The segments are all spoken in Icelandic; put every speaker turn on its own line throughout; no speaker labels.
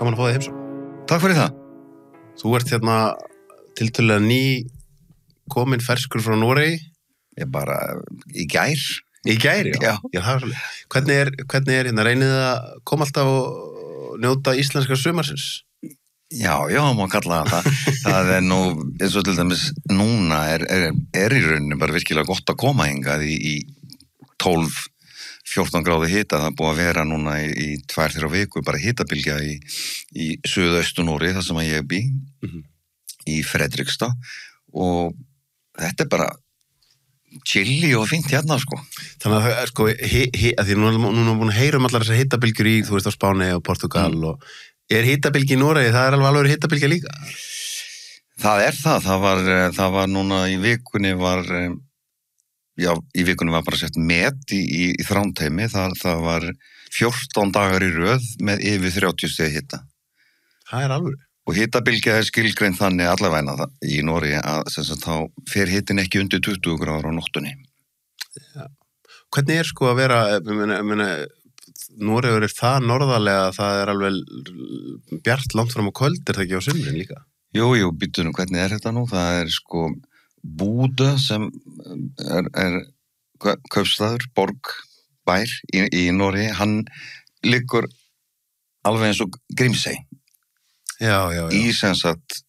gaman að fá þig heimsókn.
Takk fyrir það.
Þú ert hérna tiltölulega ný kominn ferskur frá Noregi.
Ég bara í gær.
Í gær, já.
Já.
Það er svolítið. Hvernig er hérna, reynið að koma alltaf og njóta íslenska sumarsins?
Já, má kalla það. Það er nú, eins og til dæmis núna er í rauninni bara virkilega gott að koma hingað í 12-14 gráðu hita. Það er búið að vera núna í 2-3 viku bara hitabylgja í suðaustur-Noregi, þar sem ég bý, í Fredrikstad, og þetta er bara chilli og fínt hérna, sko.
Þannig að sko, að því núna erum búin að heyra allar þessar hitabylgjur í, þú veist, á Spáni og Portugal og er hitabylgi í Noregi, það er alveg hitabylgja líka?
Það er það var núna í vikunni var bara sett met í Þrándheimi, það var 14 dagar í röð með yfir 30 stigi hita.
Það er alveg.
Og hitabylgja er skilgreint þannig allavegna í Noregi að þá fer hitin ekki undir 20 gráður á nóttunni.
Já. Hvernig er sko að vera, Noregur er það norðarlega að það er alveg bjart langt fram á kvöld, er það ekki á sumrin líka?
Jú, býttu nú, hvernig er þetta nú? Það er sko Búde sem er kaupstaður, borg, bær í Noregi, hann liggur alveg eins og Grímsey.
Já.
Í sem sagt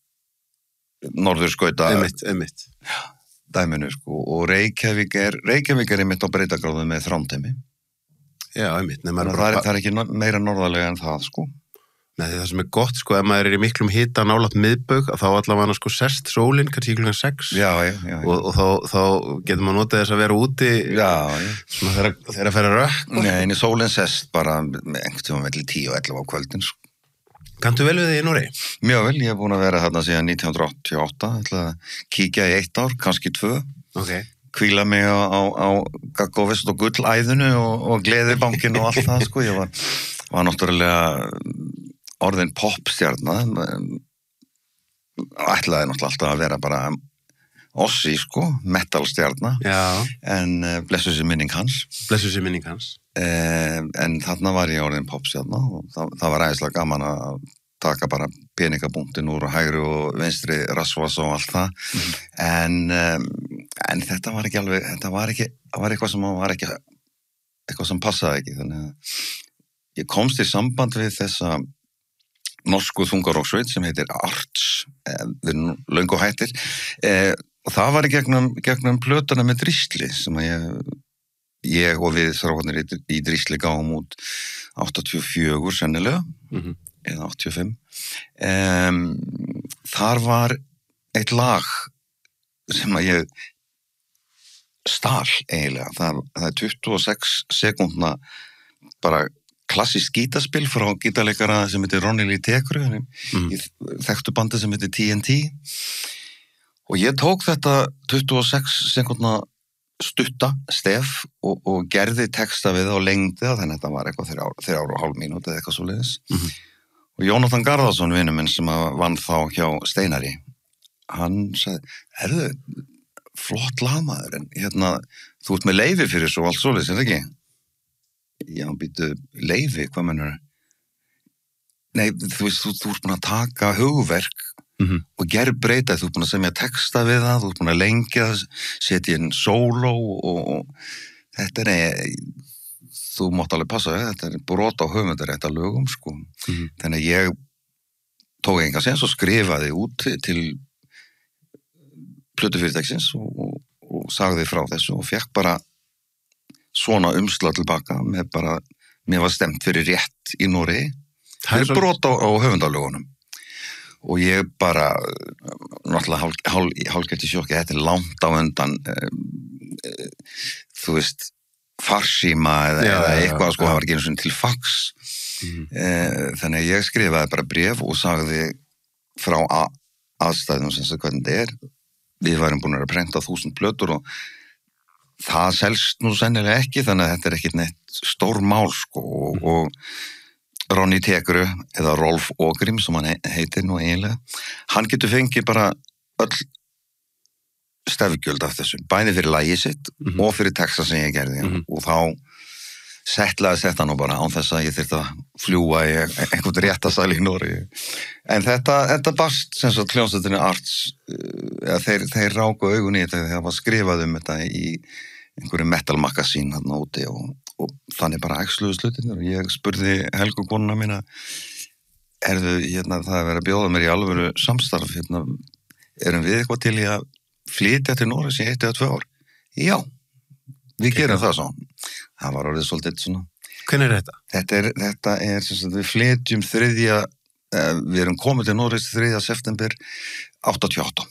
norðurskauta
einmitt.
Dæminu, sko, og Reykjavík er einmitt á breiddargráðu með Þrándheimi.
Já, einmitt.
Það er ekki meira norðarlega en það, sko.
Nei, það sem er gott, sko, ef maður er í miklum hita nálægt miðbaug, þá allavega sko sest sólin, kannski klukkan 6. Já. Og þá getur maður notið þess að vera úti. Já. Svona þegar að færa rökk.
Nei, sólin sest bara einhvern tíma milli 10 og 11 á kvöldin, sko.
Kanntu vel við þig í Noregi?
Mjög vel, ég hef búin að vera þarna síðan 1988, ætla að kíkja í 1 ár, kannski 2.
Ok.
Hvíla mig á gaggóvist og gullæðinu og gleðibankinu og allt það, sko. Ég var náttúrulega orðin popstjarna, ætlaði náttúrulega alltaf að vera bara ossi, sko, metalstjarna. Já. En blessuð sé minning hans. En þarna var ég orðin popstjarna og það var æðislega gaman að taka bara peningabúntin úr hægri og vinstri rassvas og allt það. En þetta var ekki alveg, það var eitthvað sem passaði ekki, þannig að ég komst í samband við þessa norsku þungarokkssveit sem heitir Arts, við erum löngu hættir, og það var í gegnum plötuna með Drísli sem að ég og við þráðanir í Drísli gáum út 84 sennilega, eða 85. Þar var eitt lag sem að ég stal eiginlega, það er 26 sekúndna bara klassískt gítarspil frá gítarleikara sem heitir Ronny Lee Tekru, í þekktu bandi sem heitir TNT, og ég tók þetta 26 sekúndna stutta stef og gerði texta við og lengdi það, þannig að þetta var eitthvað 3,5 mínúti eða eitthvað svoleiðis. Og Jónatan Garðarsson, vinur minn sem vann þá hjá Steinari, hann sagði, flott lagmaður, en þú ert með leyfi fyrir svo allt svoleiðis, er það ekki? Já, býtu, leyfi, hvað mennur? Nei, þú veist, þú ert búin að taka hugverk og breyta, þú ert búin að semja texta við það, þú ert búin að lengja, setja inn sóló og þetta þú mátt alveg passa, þetta er brot á höfundarétta lögum, sko. Þannig að ég tók enga sens og skrifaði út til plötufyrirtækisins og sagði frá þessu og fekk bara svona umslag tilbaka með bara, mér var stemt fyrir rétt í Noregi, fyrir brot á höfundalögunum. Og ég bara, náttúrulega hálfgert í sjokki, þetta er langt á undan, þú veist, farsíma eða eitthvað, sko, það var ekki einu sinni til fax. Þannig að ég skrifaði bara bréf og sagði frá aðstæðum sem þess að hvernig þetta er. Við værum búin að prenta 1000 plötur og það selst nú sennilega ekki, þannig að þetta er ekki neitt stór mál, sko, og Ronny Tekru, eða Rolf Ågrim, sem hann heitir nú eiginlega, hann getur fengið bara öll stefgjöld af þessu, bæði fyrir lagið sitt og fyrir texta sem ég gerði, og þá settlaði þetta nú bara án þess að ég þyrfti að fljúa í einhvern réttasæl í Noregi. En þetta barst sem sagt hljómsveitinni Arts, þeir ráku augun í þetta þegar það var skrifað þetta í einhverju metal magazín hann úti og þannig bara æxluðu slutinir og ég spurði Helgu konuna mína, það er verið að bjóða mér í alvöru samstarf, erum við eitthvað til í að flytja til Noregs í 1 eða 2 ár? Já, við gerum það svo. Það var orðið svolítið svona.
Hvenær er þetta?
Þetta er sem sagt, við flytjum við erum komið til Noregs 3. september 88.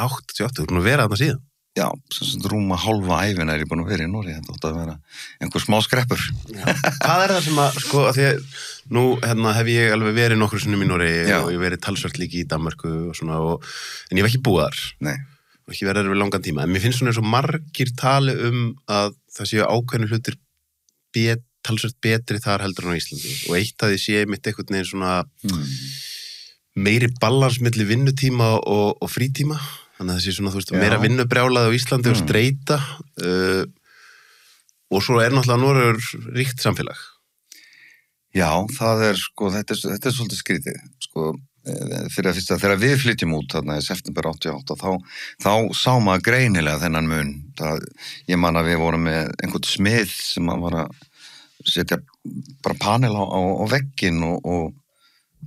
88, þú erum að vera þarna síðan?
Já, sem sagt rúma hálfa ævina er ég búin að vera í Noregi, þetta átti að vera einhver smá skreppur.
Hvað er það sem að, sko, að því að nú hef ég alveg verið nokkru sinnum í Noregi og ég verið talsvert líki í Danmörku og svona, en ég var ekki búið þar. Nei. Og ekki verið við langan tíma, en mér finnst svona eins og margir tali það séu ákveðnu hlutir talsvert betri þar heldur en á Íslandi og eitt að því sé mitt einhvern veginn svona meiri balans milli vinnutíma og frítíma. Þannig að það sé svona, þú veist, meira vinnubrjálaði á Íslandi og streita og svo er náttúrulega Noregur ríkt samfélag.
Já, það er sko, þetta er svolítið skrítið, sko, fyrir að fyrsta, þegar við flytjum út þarna í september 88, þá sá maður greinilega þennan mun. Ég man að við vorum með einhvern smið sem var að setja bara panel á vegginn og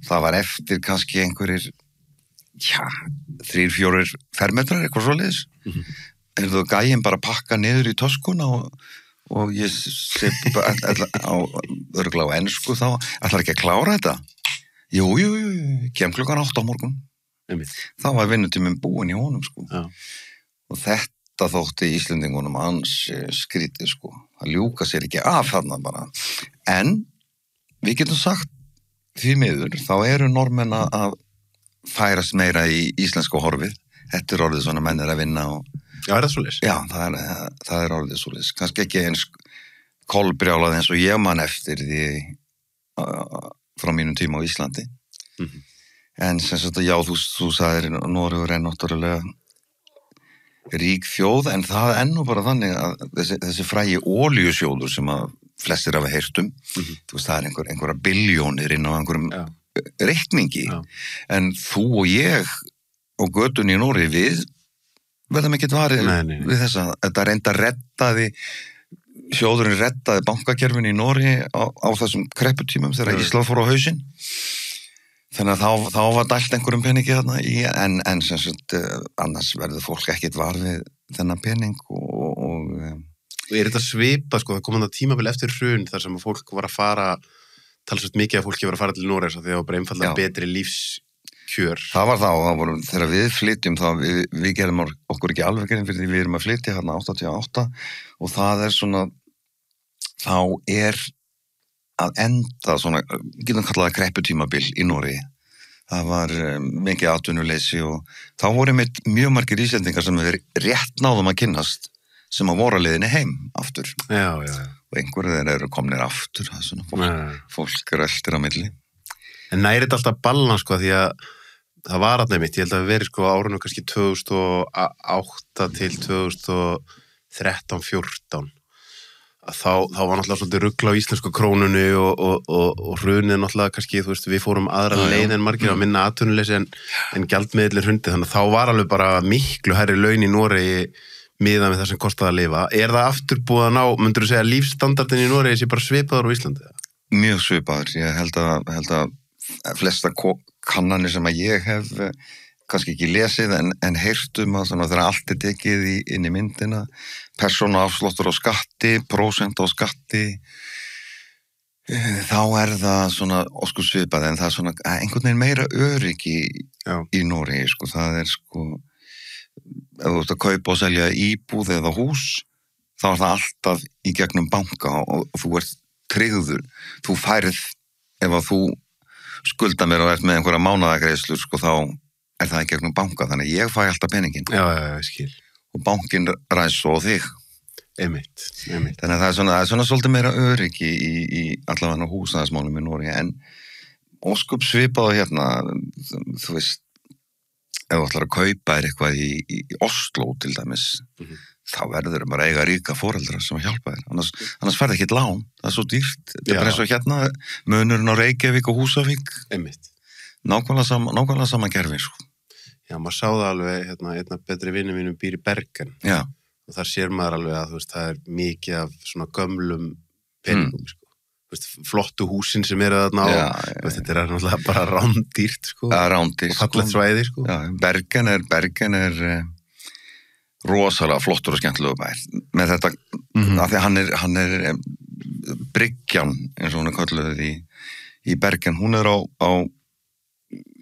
það var eftir kannski einhverjir 3-4 fermetrar, eitthvað svoleiðis. En þú gæjum bara pakka niður í töskuna og ég sé örugglega á ensku þá, ætlar ekki að klára þetta? Jú, kem klukkan 8 á morgun. Þá var vinnutíminn búinn í honum, sko. Já. Og þetta þótti Íslendingunum skrítið, sko. Það ljúka sér ekki af þarna bara. En við getum sagt því miður, þá eru normenn að færast meira í íslensku horfið. Þetta er orðið svona menn að vinna og...
Já, er það svoleiðis?
Já, það er orðið svoleiðis. Kannski ekki eins kolbrjálað eins og ég man eftir því frá mínum tíma á Íslandi. En sem sagt, já, þú sagðir Noregur er náttúrulega rík þjóð, en það er nú bara þannig að þessi frægi olíusjóður sem að flestir hafa heyrt þú veist, það er einhverja billjónir inn á einhverjum reikningi, en þú og ég og götun í Noregi við verðum ekkert varið við þessa, þetta sjóðurinn reddaði bankakerfinu í Noregi á þessum krepputímum þegar Ísland fór á hausinn, þannig að þá var dælt einhverjum peningi þarna en sem sagt annars verður fólk ekkert varið þennan pening og
er þetta svipa, sko, það kom hann að tímabil eftir hrun þar sem fólk var að fara talsveit mikið að fólki var að fara til Noregs því það var bara einfallega betri lífskjör.
Það var þegar við flytjum við gerum okkur ekki alveg grein fyrir því við erum að flytja hérna 88 og það er svona þá er að enda svona, getum kallað krepputímabil í Noregi. Það var mikið atvinnuleysi og þá voru mjög margir Íslendingar sem við rétt náðum að kynnast sem að voru að leiðinni heim aftur. Já. Og einhverju þeir eru komnir aftur, það er svona fólk röltir á milli.
En næri þetta alltaf balans, sko, því að það var alltaf mitt, ég held að við verið, sko, árunum kannski 2008 til 2013-14 þá var náttúrulega svolítið rugla á íslensku krónunni og hrunið náttúrulega kannski, þú veist, við fórum aðra leið en margir að minna atvinnuleysi en gjaldmiðlir hrundið, þannig að þá var alveg bara miklu hærri laun í Noregi miðað með það sem kostaði að lifa. Er það aftur búið að ná, myndur þú segja, lífsstandardin í Noregi sé bara svipaður á Íslandi?
Mjög svipaður. Ég held að flesta kannanir sem að ég hef kannski ekki lesið en heyrt að þegar allt er tekið inn í myndina, persónuafsláttur á skatti, prósent á skatti, þá er það svona ósku svipað en það er svona einhvern veginn meira öryggi í Noregi, sko. Það er sko ef þú ert að kaupa og selja íbúð eða hús, þá er það alltaf í gegnum banka og þú ert tryggður. Þú færð, ef að þú skulda mér og ert með einhverja mánaðargreiðslur, sko, þá er það í gegnum banka. Þannig ég fæ alltaf peningin.
Já, skil.
Og bankin ræðs svo á þig.
Einmitt.
Þannig að það er svona svolítið meira öryggi í allavega húsnæðismálum í Noregi, en óskup svipað hérna, þú veist, ef þú ætlar að kaupa eitthvað í Oslo til dæmis, þá verður bara eiga ríka foreldra sem að hjálpa þér, annars færði ekki lán, það svo dýrt, þetta bara eins og hérna munurinn á Reykjavík og Húsavík nákvæmlega sama gerfi sko.
Já, maður sá það alveg, einna betri vinur mínum býr í Bergen og þar sér maður alveg að það mikið af svona gömlum peningum sko. Flottu húsin sem eru þarna á þetta náttúrulega bara rándýrt sko.
Rándýrt
og fallegt svæði sko.
Bergen er rosalega flottur og skemmtilegu bær með þetta af því hann er bryggjan eins og hún kölluð í Bergen, hún er á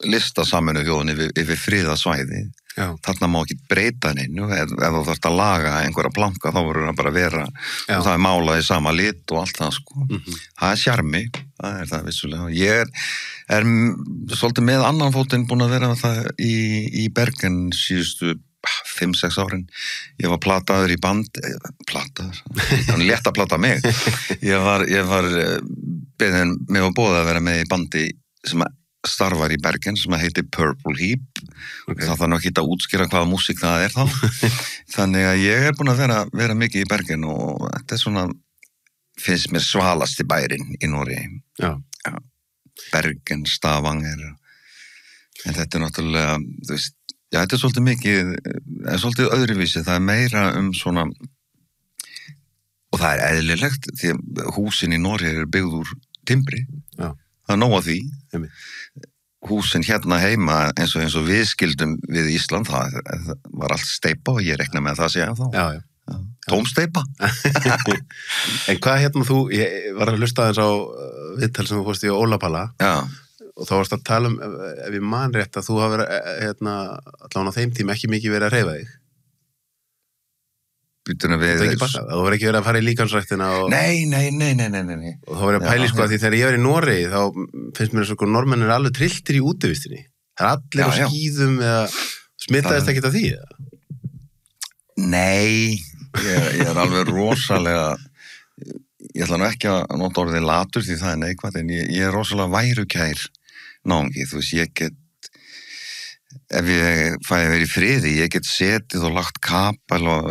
lista Sameinuðu þjóðanna yfir friðasvæði þarna má ekki breyta neinu ef þú þarft að laga einhverja planka þá verður það bara vera og það málað í sama lit og allt það sko það sjarmi, það það vissulega ég er svolítið með annan fótinn búin að vera það í Bergen síðustu 5-6 árin ég var plataður í band þannig létt að plata mig ég var beðin mig að bóða að vera með í bandi sem starfar í Bergen sem heitir Purple Heap það þarf ekki að útskýra hvaða músík það er þá þannig að ég er búin að vera mikið í Bergen og þetta er svona finnst mér svalasti bærin í Noregi Bergen, Stavanger en þetta er náttúrulega þú veist, þetta er svolítið mikið svolítið öðruvísi, það er meira svona og það er eðlilegt því að húsin í Noregi eru byggð úr timbri það er nóg af því húsin hérna heima eins og við skildum við Ísland það var allt steipa og ég rekna með það að segja þá tómsteipa
En hvað þú ég var að hlusta aðeins á viðtal sem þú fórst í Ólapalla og þá varst að tala ef ég man rétt að þú hafa allan á þeim tíma ekki mikið verið að hreyfa þig þú verður ekki verið að fara í líkansræktina
Nei
og þá verður að pæli sko að því þegar ég verið í Noregi þá finnst mér sko normenn er alveg trilltir í útivistinni það er allir á skíðum eða smitaðist ekkert af því
Nei ég er alveg rosalega ég ætla nú ekki að nota orðið latur því það er neikvægt en ég er rosalega værukær náungi, þú veist ég get ef ég fæ að vera í friði, ég get setið og lagt kapal og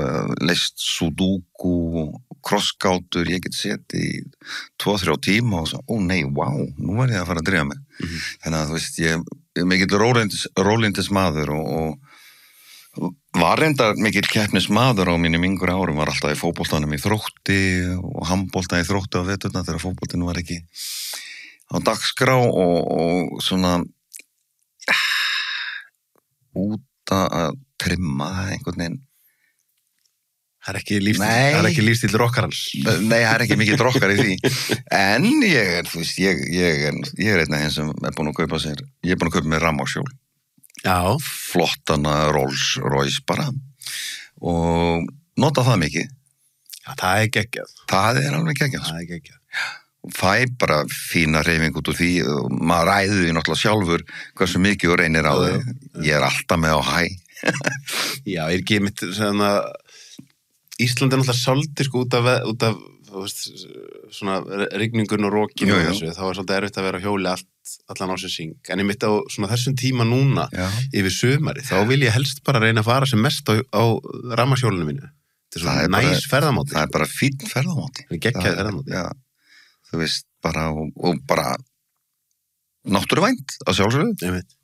leist sudoku og krossgátur, ég get setið í 2-3 tíma og svo, nei, nú er ég að fara að drífa mig. Þannig að þú veist, ég er mikill rólindis maður og var reyndar mikill keppnismaður á mínum yngur árum, var alltaf í fótboltanum í Þrótti og handbolta í Þrótti á veturna þegar fótboltinn var ekki á dagskrá og svona út að trimma einhvern veginn
það er ekki lífstíl rockarans
Nei, það er ekki mikið rockar í því en ég er, þú veist, ég er einn af þeim sem er búin að kaupa sér ég er búin að kaupa mér rammarshjól flottana Rolls-Royce bara og nota það mikið
það er geggjað
það er alveg geggjað og fæ bara fína hreyfing út úr því og maður ræður því náttúrulega sjálfur hversu mikið og reynir á því ég er alltaf með á hæ
Já, ég er ekki mitt Ísland er náttúrulega svolítið sko út af svona rigningun og rokinu og þessu, þá er svolítið erfitt að vera á hjóli allan á sig en ég mitt á svona þessum tíma núna yfir sumari, þá vil ég helst bara reyna að fara sem mest á rammarshjólinu mínu þetta er svona næs ferðamáti
það er bara fínn ferðamáti
geggjaði ferðamáti
þú veist, bara og bara náttúruvænt að sjálfsögðu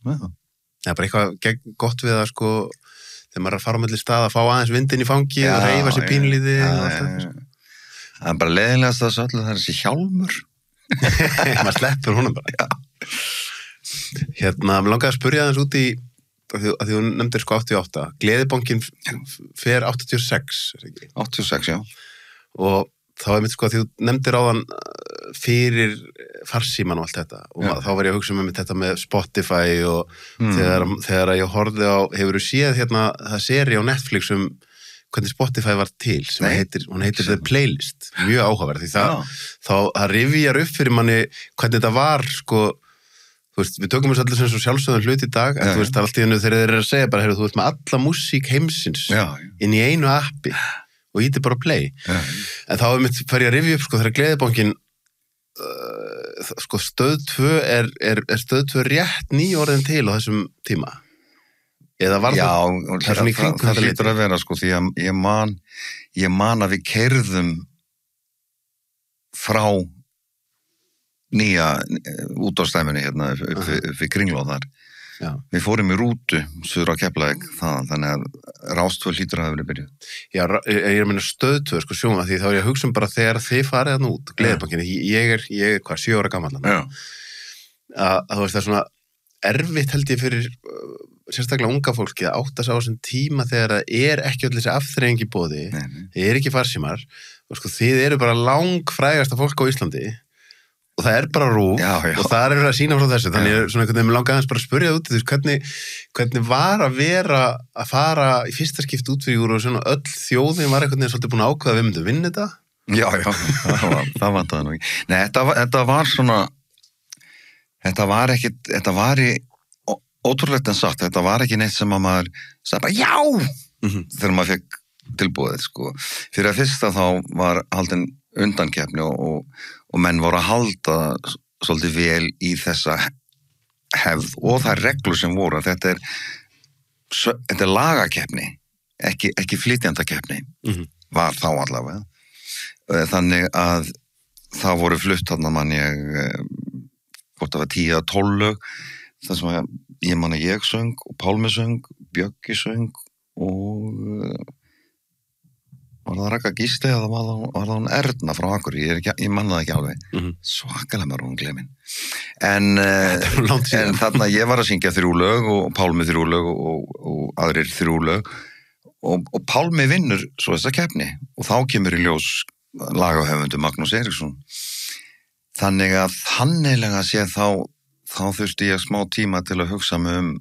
það er bara eitthvað gott við að sko þegar maður er að fara á milli stað að fá aðeins vindin í fangi og hreyfa sér pínlíði
það er bara leiðinlegast að það er þessi hjálmur
maður sleppur honum bara mér langaði að spyrja aðeins út í að því þú nefndir sko 88 Gleðibankinn fer 86
86, já
og þá er mitt sko að þú nefndir áðan fyrir farsíman og allt þetta og þá var ég að hugsa með þetta með Spotify og þegar ég horfði á hefur þú séð það seri á Netflix hvernig Spotify var til sem hún heitir The Playlist mjög áhugaverð því það rifjar upp fyrir manni hvernig þetta var sko þú veist, við tökum þessu allir sem svo sjálfsögðan hlut í dag en þú veist, það er alltaf þegar þeir eru að segja bara, þú veist með alla músík heimsins inn í einu appi og íti bara play en þá fer ég að rifja upp sko þegar Gleðibankinn sko stöð 2 er stöð 2 rétt nýorðin til á þessum tíma Eða var
það lítur að vera sko, því að ég man að við keyrðum frá nýja útvarpsstæmunni hérna upp við Kringlóðar. Við fórum í rútu suður á Keflavík þannig að Rástvö hlýtur að hafa verið byrjuð.
Já, ég meina stöðtvö sko sjóma því þá ég að hugsa bara þegar þið farið þarna út, Gleðibankinni, ég er 7 ára gamall að þú veist það er svona erfitt held ég fyrir sérstaklega unga fólki að átta sig á þessum tíma þegar það er ekki öll þessi afþreying í boði, þið er ekki farsímar og sko þið eru bara langfrægasta fólk á Íslandi og það er bara RÚV og það er að sína frá þessu, þannig svona einhvern veginn langaði aðeins bara að spyrja út hvernig var að vera að fara í fyrsta skipt út fyrir Eurovision og öll þjóðin var einhvern veginn svolítið búin að ákveða að við myndum vinna þetta?
Já, það vantaði nú ekki. Nei, þetta var svona þetta var ótrúlegt en satt, þetta var ekki neitt sem að maður sagði bara já þegar maður fekk tilbúið sko. Fyrir að fyrsta þá var haldin undankeppni og menn voru að halda svolítið vel í þessa hefð og það reglur sem voru þetta er lagakeppni ekki flytjandakeppni var þá allavega þannig að það voru flutt þarna man ég hvort það var 10 að 12 lög þar sem að ég man að ég söng og Pálmi söng, Bjöggi söng og var það Ragga Gísli eða var það hún Erna frá Akureyri, ég manna það ekki alveg svakalega maður hún glemin en þarna ég var að syngja 3 lög og Pálmi 3 lög og aðrir 3 lög og Pálmi vinnur svo þessa keppni og þá kemur í ljós lagahöfundur Magnús Eiríksson þannig að hannilega sé þá þurfti ég smá tíma til að hugsa mig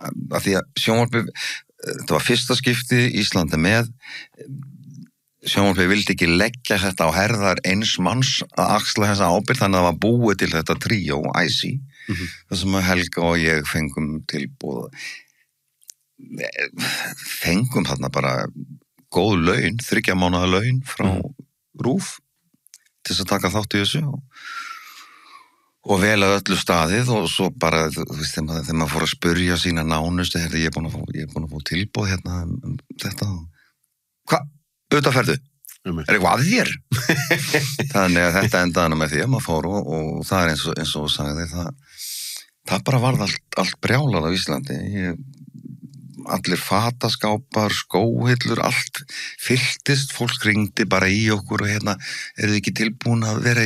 að því að sjónvarpið þetta var fyrsta skipti Íslandi með sjónvarpið vildi ekki leggja þetta á herðar eins manns að axla þessa ábyrgð þannig að það var búið til þetta tríó Icy það sem að Helga og ég fengum tilboð fengum þarna bara góð laun 3 mánaða laun frá RÚV til þess að taka þátt í þessu og vel að öllu staðið og svo bara, þú veist, þegar maður fór að spyrja sína nánustu, ég er búin að fá tilboð hérna þetta. Hvað? Auðvitað ferðu? Er eitthvað að þér? Þannig að þetta endaði með því að maður fór og það er eins og sagði það bara varð allt brjálað á Íslandi. Allir fataskápar, skóhillur, allt fylltist, fólk ringdi bara í okkur og hérna, eru þið ekki tilbúin að vera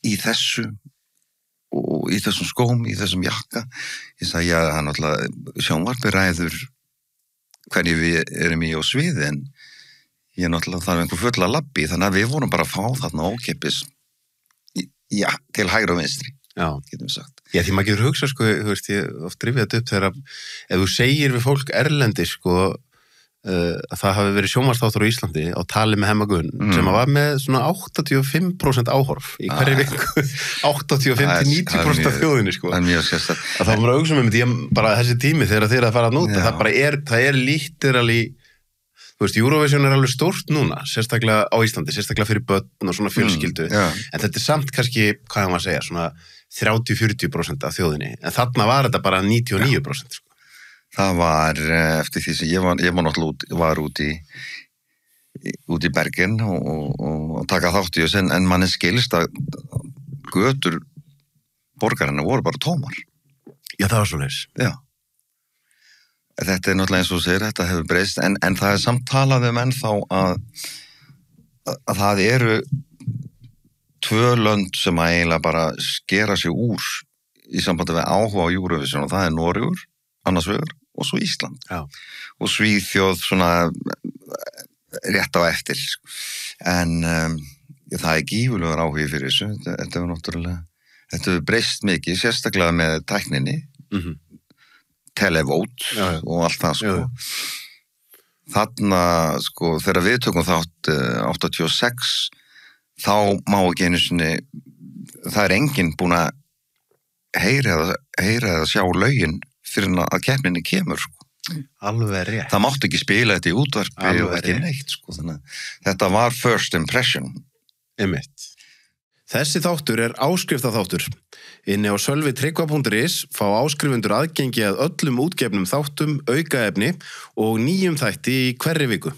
í þessu og í þessum skóm, í þessum jakka ég sagði að hann alltaf sjónvarpið ræður hvernig við erum í á sviði en ég náttúrulega þarf einhver full að labbi þannig að við vorum bara að fá þarna ókeypis til hægri og vinstri getum við sagt.
Já, því maður getur hugsað sko, þú veist, ég oft drifið þetta upp þegar ef þú segir við fólk erlendi sko að það hafi verið sjónvarpsþáttur á Íslandi á tali með Hemma Gunn sem var með svona 85% áhorf í hverju viku 85-90% af þjóðinni sko að það var bara að hugsa með því bara þessi tími þegar þeir að fara að nota það er literally þú veist, Eurovision er alveg stórt núna sérstaklega á Íslandi, sérstaklega fyrir börn og svona fjölskyldu en þetta er samt kannski, hvað maður að segja, svona 30-40% af þjóðinni en þarna var þetta bara 99% sko.
Það var eftir því sem ég var náttúrulega út í Bergen og taka þátt í þessu en manni skilst að götur borgarinnar voru bara tómar.
Já, það var svoleiðis.
Já. Þetta er náttúrulega eins og segir, þetta hefur breyst en það er samt talað ennþá að það eru 2 lönd sem að eiginlega bara skera sig úr í sambandi við áhuga á Eurovision og það er Noregur annars vegar og svo Ísland og Svíþjóð svona rétt á eftir en það er gífurlegur áhugi fyrir þessu þetta hefur breyst mikið sérstaklega með tækninni televót og allt það sko þarna sko þegar við tökum þátt 86 þá má ekki einu sinni það er enginn búin að heyra eða sjá lögin fyrir að keppninni kemur sko.
Alveg rétt.
Það mátti ekki spila þetta í útvarpi og ekki neitt sko. Þannig að þetta var first impression.
Einmitt. Þessi þáttur er áskriftaþáttur. Inni á sölvitryggva.is fá áskrifundur aðgengi að öllum útgefnum þáttum, aukaefni og nýjum þætti í hverri viku.